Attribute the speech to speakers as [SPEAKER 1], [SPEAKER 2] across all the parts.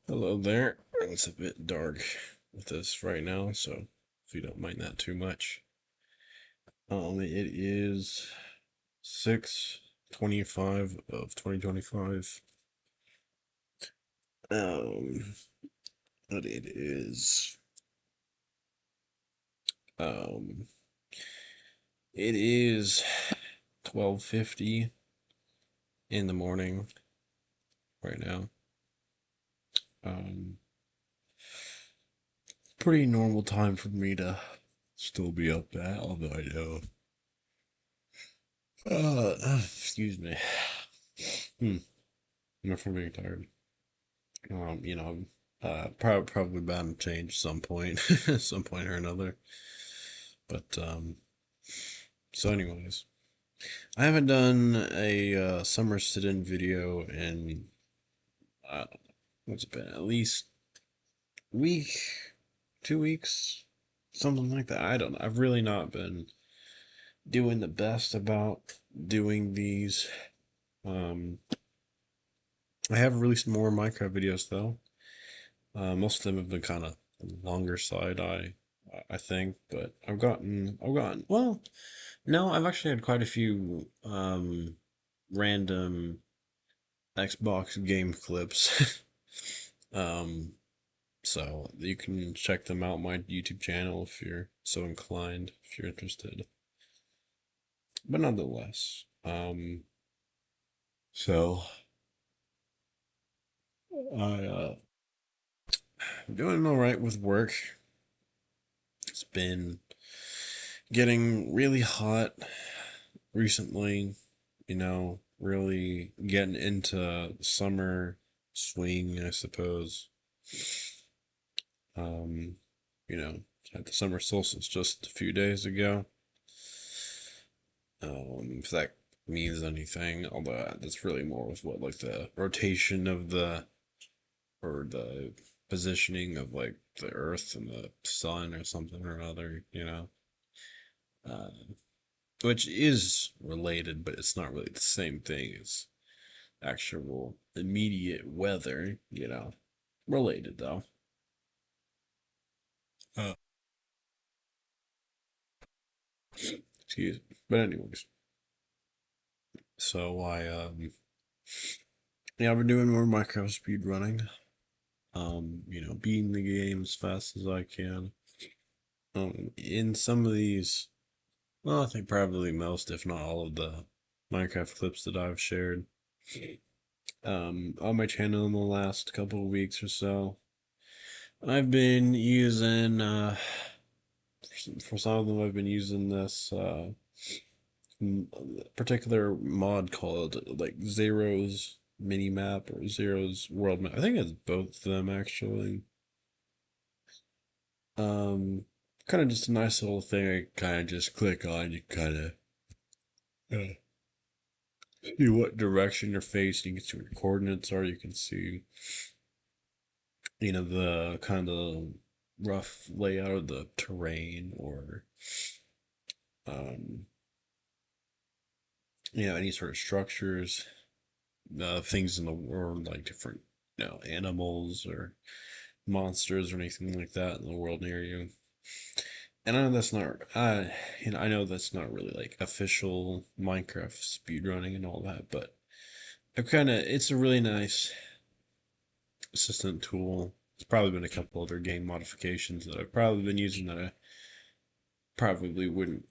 [SPEAKER 1] Hello there. It's a bit dark with this right now, so if you don't mind that too much. It is 6/25 of 2025. Um, but um it is 12:50 in the morning right now. Um, Pretty normal time for me to still be up at, although I know. Excuse me. Hmm, I'm from being tired. Um, you know, probably bound to change some point, some point or another. But so anyways, I haven't done a summer sit-in video in uh, what's it been? At least week, 2 weeks, something like that. I don't know. I've really not been doing the best about doing these. Um, I have released more Minecraft videos though. Most of them have been kind of longer side. I think, but well, no, I've actually had quite a few random Xbox game clips. um, so you can check them out on my YouTube channel if you're so inclined, if you're interested. But nonetheless, so I'm doing all right with work. It's been getting really hot recently, really getting into summer swing, I suppose. Um, had the summer solstice just a few days ago. If that means anything, although that's really more with what like the rotation of the positioning of like the Earth and the sun or something or other. Uh, which is related, but it's not really the same thing as actual immediate weather. Related though. Uh, Excuse me. But anyways, so I've been doing more Minecraft speed running. Beating the game as fast as I can. In some of these, well, I think probably most, if not all of the Minecraft clips that I've shared on my channel in the last couple of weeks or so. I've been using for some of them I've been using this particular mod called like Zero's mini map or Zero's world map. I think it's both of them actually. Um, Kind of just a nice little thing. I kind of just click on. You kind of see what direction you're facing. You can see what your coordinates are. You can see, the kind of rough layout of the terrain or um, any sort of structures, things in the world like different, animals or monsters or anything like that in the world near you. And I know that's not, I know that's not really like official Minecraft speedrunning and all that, but it's a really nice assistant tool. There's probably been a couple other game modifications that I've probably been using that I probably wouldn't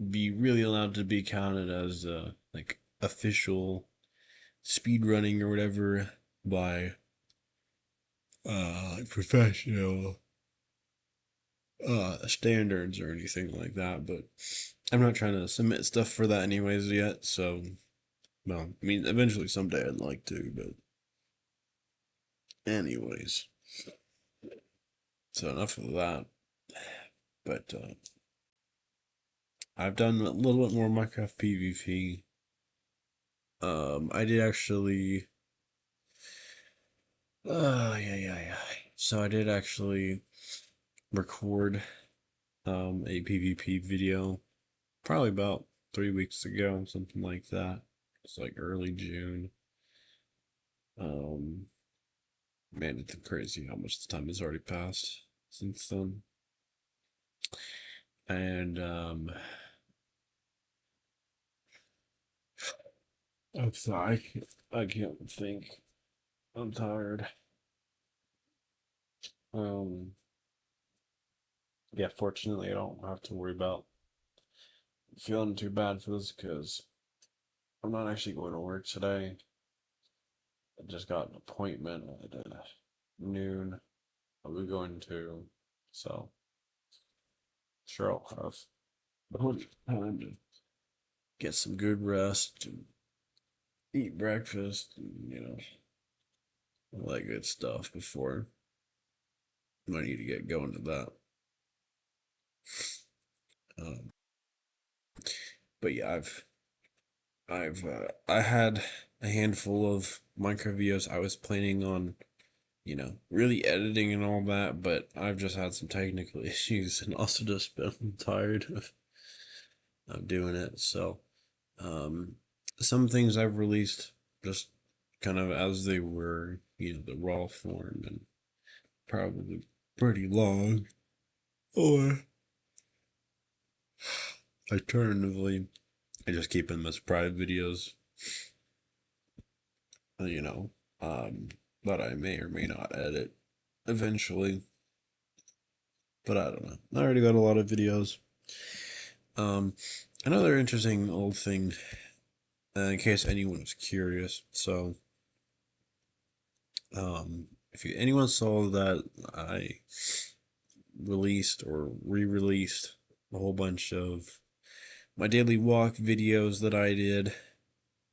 [SPEAKER 1] be really allowed to be counted as like official speedrunning or whatever by professional standards or anything like that, but I'm not trying to submit stuff for that anyways yet, so well, I mean eventually someday I'd like to, but anyways. So enough of that. But I've done a little bit more Minecraft PvP. I did actually yeah. So I did actually record a PvP video probably about 3 weeks ago, something like that. It's like early June. Um man, it's crazy how much the time has already passed since then. And I'm sorry, I can't think. I'm tired. Um, yeah, fortunately, I don't have to worry about feeling too bad for this because I'm not actually going to work today. I just got an appointment at noon. I'll be going to, so sure I'll have plenty of time to get some good rest and eat breakfast, and, all that good stuff before I need to get going to that. Um, but yeah, I had a handful of Minecraft videos I was planning on, really editing and all that, but I've just had some technical issues and also just been tired of doing it. So, um, some things I've released just kind of as they were, the raw form, and probably pretty long. Or alternatively, I just keep them as private videos, you know, um, that I may or may not edit eventually. But I don't know. I already got a lot of videos. Um, Another interesting old thing, in case anyone was curious. So, if anyone saw that I released or re-released a whole bunch of my daily walk videos that I did,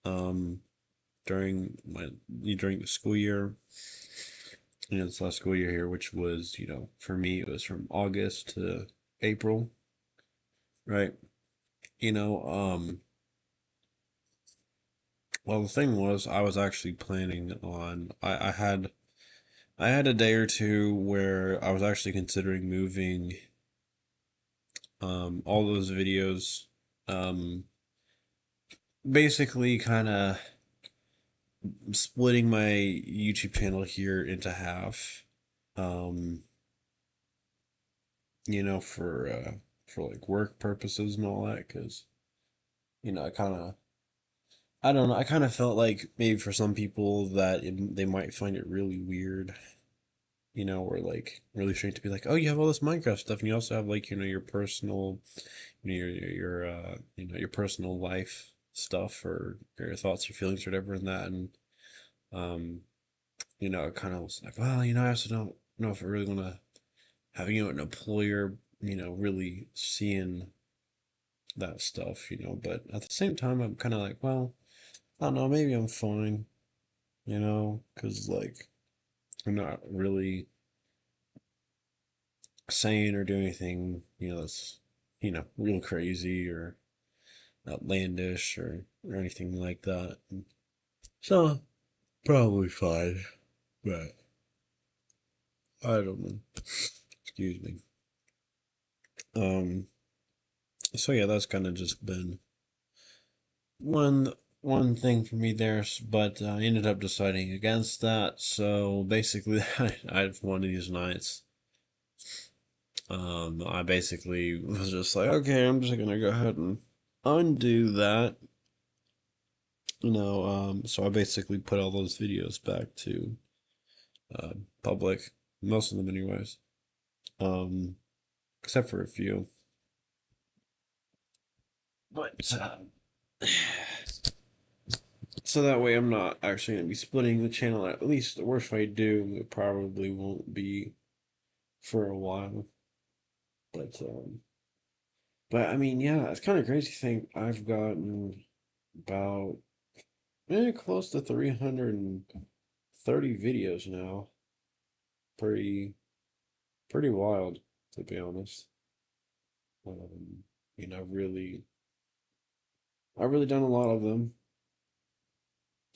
[SPEAKER 1] um, during the school year, this last school year here, which was, for me, it was from August to April, right? You know, um, well, the thing was, I was actually planning on, I had a day or two where I was actually considering moving, all those videos, um, basically kind of splitting my YouTube channel here into half, um, for like work purposes and all that, because, I kind of, I don't know, I kind of felt like maybe for some people that they might find it really weird, or like really strange to be like, oh, you have all this Minecraft stuff, and you also have like, your personal, your personal life stuff, or your thoughts or feelings or whatever in that. And um it kind of was like, well, I also don't know if I really want to have, an employer, really seeing that stuff, but at the same time, I'm kind of like, well, I don't know, maybe I'm fine, because like I'm not really saying or doing anything, that's, real crazy or outlandish, or anything like that. So probably fine, but I don't know. Excuse me. Um. So yeah, that's kind of just been one one thing for me there, but I ended up deciding against that. So basically, I had one of these nights. I basically was just like, okay, I'm just gonna go ahead and undo that. So I basically put all those videos back to uh, public, most of them anyways. Um, except for a few. But so that way I'm not actually gonna be splitting the channel. At least, or if I do, it probably won't be for a while. But I mean, yeah, it's kind of crazy to think I've gotten about close to 330 videos now. Pretty pretty wild, to be honest. You know, really, I've really done a lot of them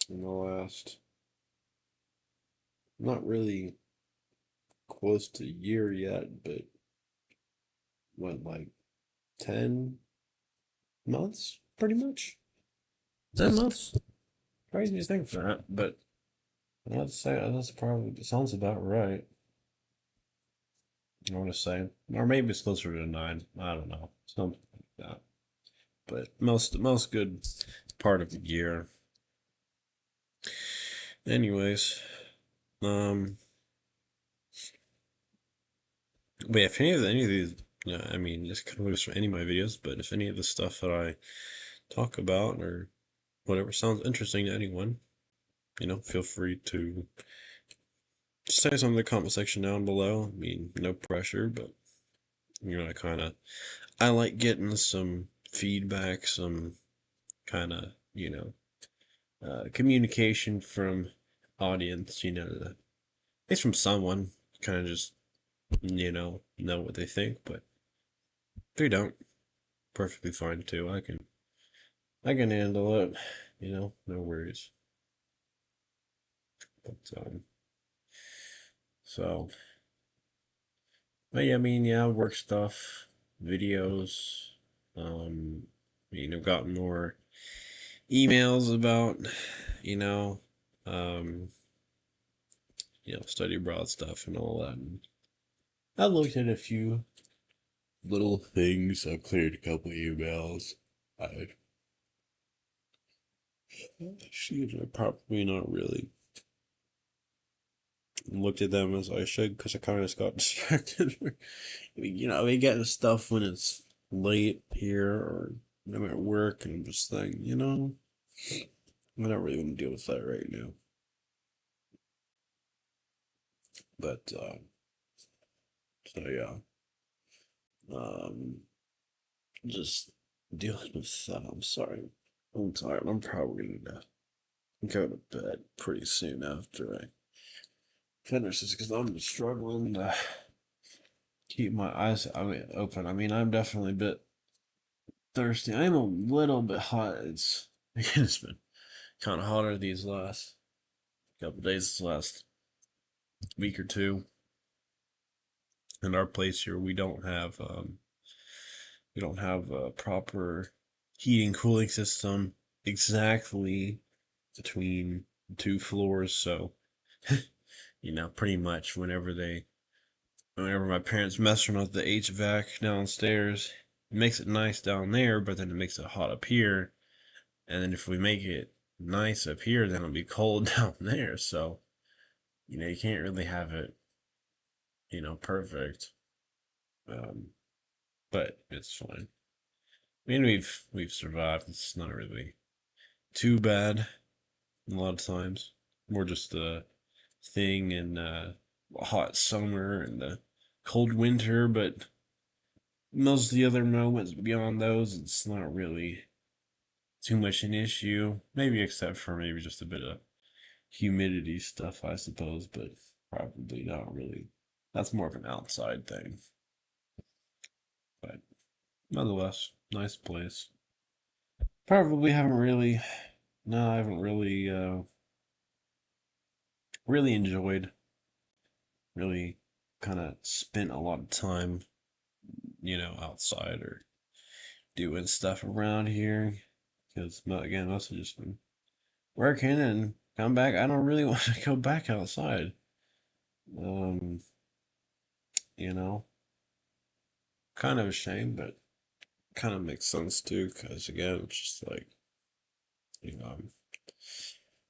[SPEAKER 1] in the last, not really close to a year yet, but what, like 10 months, pretty much? 10 months? Crazy to think of that, but I'd say that's probably sounds about right. I want to say, or maybe it's closer to 9. I don't know, something like that. But most good part of the year. Anyways, um, but if any of these, yeah, I mean, this kind of goes for any of my videos. But if any of the stuff that I talk about or whatever sounds interesting to anyone, feel free to say something in the comment section down below. I mean, no pressure, but I like getting some feedback, some kind of, communication from audience, at least from someone, kind of just, know what they think. But if they don't, perfectly fine too. I can handle it, no worries. But so, but yeah, I mean, yeah, work stuff, videos. I've gotten more emails about, you know, um, study abroad stuff and all that. And I looked at a few little things. I've cleared a couple emails. I should have probably not really looked at them as I should because I kind of just got distracted. We get stuff when it's late here or I'm at work and I'm just thinking, I don't really want to deal with that right now. But so yeah, um, just dealing with that. I'm sorry. I'm tired. I'm probably gonna go to bed pretty soon after I finish this because I'm struggling to keep my eyes open. I mean, I'm definitely a bit thirsty. I'm a little bit hot. It's been kind of hotter these last couple days, this last week or two. In our place here, we don't have a proper heating cooling system exactly between two floors. So, pretty much whenever my parents mess around with the HVAC downstairs, it makes it nice down there, but then it makes it hot up here. And then if we make it nice up here, then it'll be cold down there. So, you can't really have it, perfect. Um, but it's fine. I mean, we've survived. It's not really too bad a lot of times. More just a thing in a hot summer and the cold winter, but most of the other moments beyond those, it's not really too much an issue. Maybe except for maybe just a bit of humidity stuff, I suppose, but probably not really. That's more of an outside thing. But nonetheless, nice place. Probably haven't really, no, I haven't really enjoyed, really kind of spent a lot of time, outside or doing stuff around here. Because, again, most of just been working and come back. I don't really want to go back outside. Um, you know, kind of a shame, but kind of makes sense too. Because again, it's just like, I'm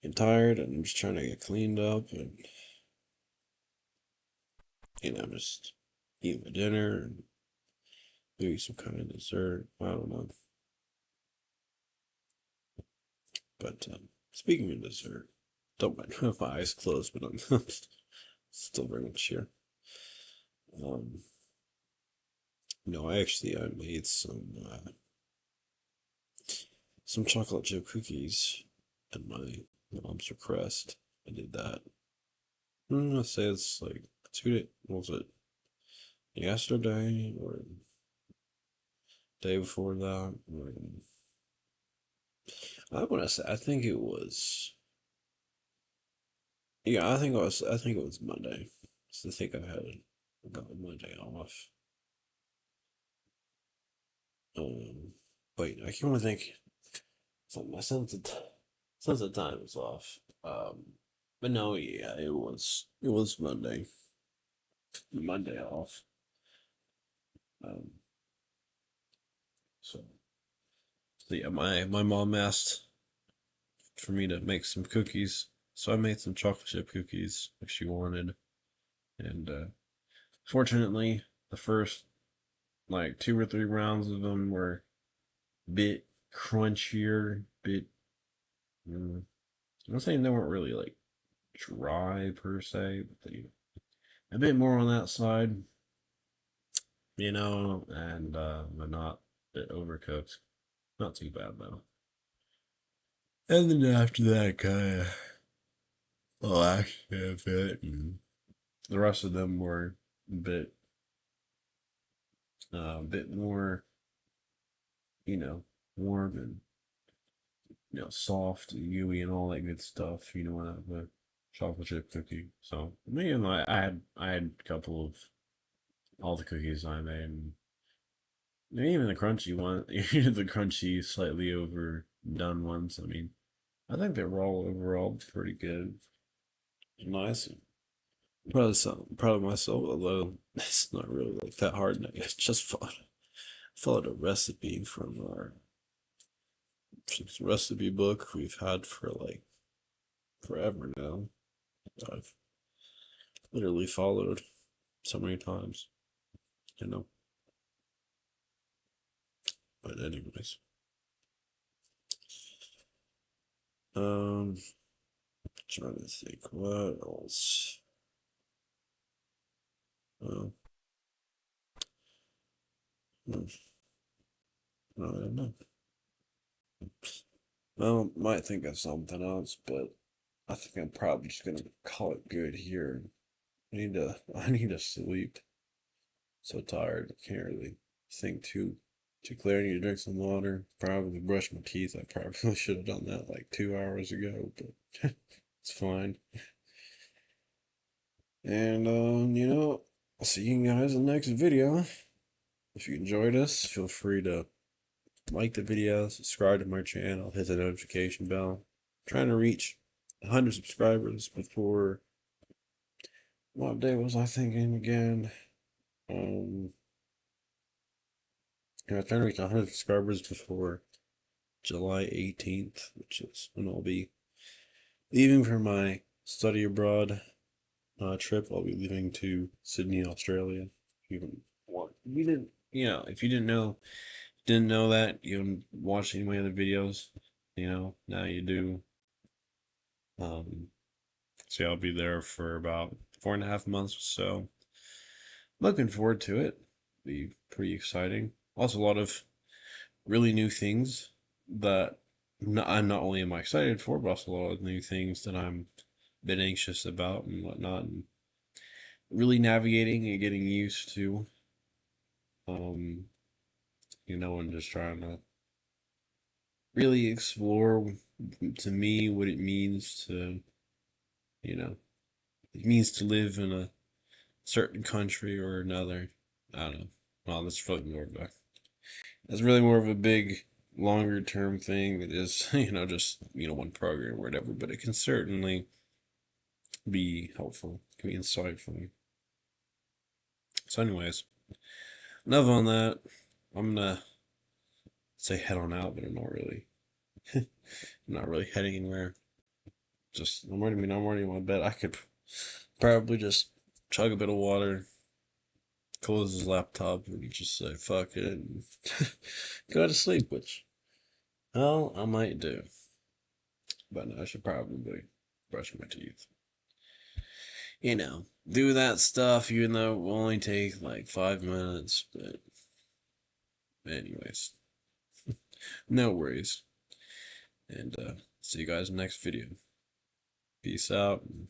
[SPEAKER 1] getting tired and I'm just trying to get cleaned up and, just eat my dinner and maybe some kind of dessert. I don't know. But speaking of dessert, don't mind if my eyes closed, but I'm still very much here. Um, no, I made some chocolate chip cookies at my mom's request. I did that. I'd say it's like 2 days. What was it? Yesterday or day before that? I want to say. I think it was. Yeah, I think it was. I think it was Monday. So I think I got Monday off. Um, wait, I can't really think. So my sense of time is off. But no, yeah, it was Monday off. Um, so yeah, my mom asked for me to make some cookies, so I made some chocolate chip cookies like she wanted, and fortunately, the first like 2 or 3 rounds of them were a bit crunchier, bit. Mm, I'm saying they weren't really like dry per se, but they a bit more on that side, and but not a bit overcooked. Not too bad though. And then after that, kind of relaxed a bit, and the rest of them were a bit more, you know, warm and soft and gooey and all that good stuff. The chocolate chip cookie. So me and I had a couple of all the cookies I made, and even the crunchy one, even the crunchy, slightly overdone ones. I mean, I think they were all overall pretty good, nice. Proud of myself, although it's not really like that hard. I just followed a recipe from our recipe book we've had for like forever now. I've literally followed so many times, you know. But anyways, um, trying to think what else. Uh, hmm, I don't know. Well, might think of something else, but I think I'm probably just gonna call it good here. I need to sleep. So tired, I can't really think too clear. I need to drink some water. Probably brush my teeth. I probably should have done that like 2 hours ago, but it's fine. And I'll see you guys in the next video. If you enjoyed us, feel free to like the video, subscribe to my channel, hit the notification bell. I'm trying to reach 100 subscribers before, what day was I thinking again? Um, trying to reach 100 subscribers before July 18th, which is when I'll be leaving for my study abroad trip. I'll be leaving to Sydney, Australia. If you didn't know that, you didn't watch any of my other videos, now you do. Um, so yeah, I'll be there for about 4.5 months or so. Looking forward to it. Be pretty exciting. Also, a lot of really new things that I'm not only am I excited for, but also a lot of new things that I'm a bit anxious about and whatnot, and really navigating and getting used to. Um, and just trying to really explore to me what it means to, you know, it means to live in a certain country or another. I don't know. Well, that's really more of a big, longer term thing that is, just, one program or whatever, but it can certainly be helpful, can be insightful. So, anyways, enough on that. I'm gonna say head on out, but I'm not really. I'm not really heading anywhere. I'm already in my bed. I could probably just chug a bit of water, close his laptop, and just say fuck it and go to sleep, which, well, I might do. But no, I should probably brush my teeth. Do that stuff, even though it will only take like 5 minutes. But, anyways, no worries. And see you guys in the next video. Peace out. And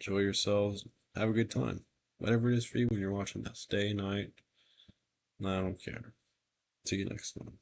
[SPEAKER 1] enjoy yourselves. Have a good time. Whatever it is for you when you're watching this, day, night. I don't care. See you next time.